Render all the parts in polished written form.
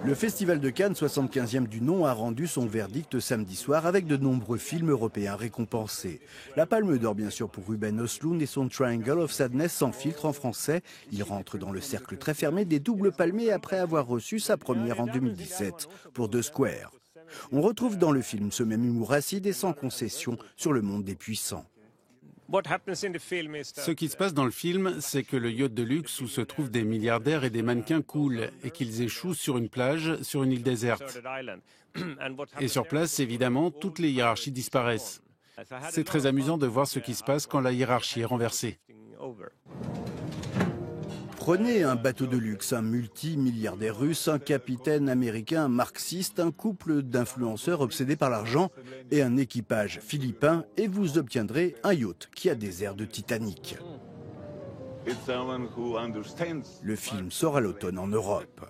Le Festival de Cannes, 75e du nom, a rendu son verdict samedi soir avec de nombreux films européens récompensés. La Palme d'Or, bien sûr, pour Ruben Östlund et son Triangle of Sadness sans filtre en français. Il rentre dans le cercle très fermé des doubles palmés après avoir reçu sa première en 2017 pour The Square. On retrouve dans le film ce même humour acide et sans concession sur le monde des puissants. Ce qui se passe dans le film, c'est que le yacht de luxe où se trouvent des milliardaires et des mannequins coulent et qu'ils échouent sur une plage, sur une île déserte. Et sur place, évidemment, toutes les hiérarchies disparaissent. C'est très amusant de voir ce qui se passe quand la hiérarchie est renversée. Prenez un bateau de luxe, un multimilliardaire russe, un capitaine américain marxiste, un couple d'influenceurs obsédés par l'argent et un équipage philippin et vous obtiendrez un yacht qui a des airs de Titanic. Le film sort à l'automne en Europe.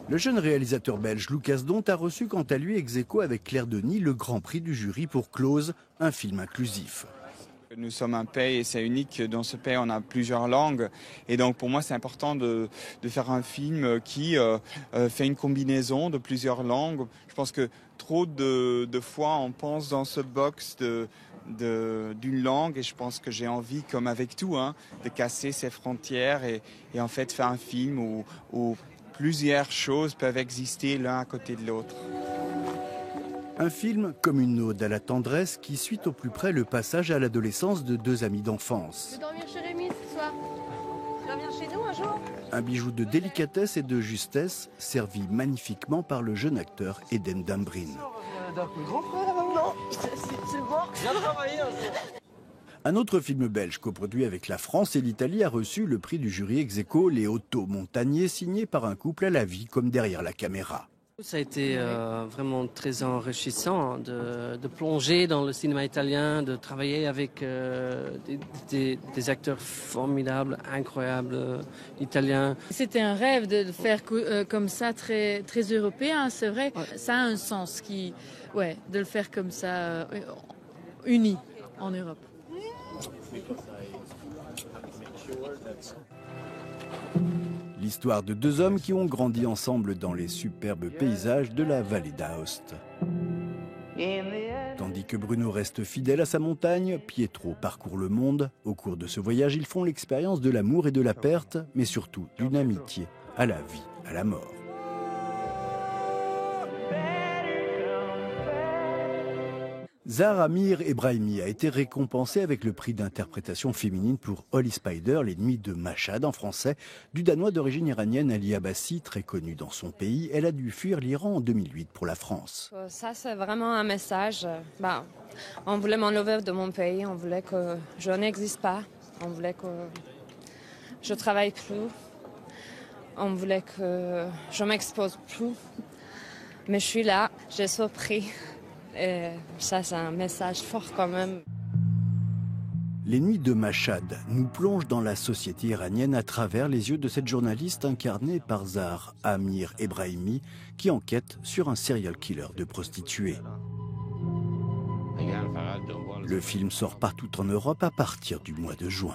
Le jeune réalisateur belge Lucas Dont a reçu quant à lui ex aequo avec Claire Denis le grand prix du jury pour Close, un film inclusif. Nous sommes un pays et c'est unique. Dans ce pays, on a plusieurs langues. Et donc, pour moi, c'est important de faire un film qui fait une combinaison de plusieurs langues. Je pense que trop de fois, on pense dans ce box d'une langue. Et je pense que j'ai envie, comme avec tout, de casser ces frontières et en fait faire un film où plusieurs choses peuvent exister l'un à côté de l'autre. Un film comme une ode à la tendresse qui suit au plus près le passage à l'adolescence de deux amis d'enfance. Tu veux dormir chez Rémi ce soir? Tu veux venir chez nous un jour? Un bijou de délicatesse et de justesse, servi magnifiquement par le jeune acteur Eden Dambrin. Un autre film belge coproduit avec la France et l'Italie a reçu le prix du jury ex aequo Les Otto Montagnier, signé par un couple à la vie comme derrière la caméra. Ça a été vraiment très enrichissant de plonger dans le cinéma italien, de travailler avec des acteurs formidables, incroyables, italiens. C'était un rêve de faire comme ça, très, très européen, c'est vrai. Ouais. Ça a un sens, de le faire comme ça, uni en Europe. L'histoire de deux hommes qui ont grandi ensemble dans les superbes paysages de la vallée d'Aoste. Tandis que Bruno reste fidèle à sa montagne, Pietro parcourt le monde. Au cours de ce voyage, ils font l'expérience de l'amour et de la perte, mais surtout d'une amitié à la vie, à la mort. Zahar Amir Ebrahimi a été récompensé avec le prix d'interprétation féminine pour Holly Spider, l'ennemi de Mashhad en français, du Danois d'origine iranienne Ali Abbasi, très connue dans son pays. Elle a dû fuir l'Iran en 2008 pour la France. Ça, c'est vraiment un message. On voulait m'enlever de mon pays, on voulait que je n'existe pas, on voulait que je travaille plus, on voulait que je m'expose plus. Mais je suis là, j'ai surpris. Et ça, c'est un message fort quand même. Les nuits de Mashhad nous plongent dans la société iranienne à travers les yeux de cette journaliste incarnée par Zahar Amir Ebrahimi qui enquête sur un serial killer de prostituées. Le film sort partout en Europe à partir du mois de juin.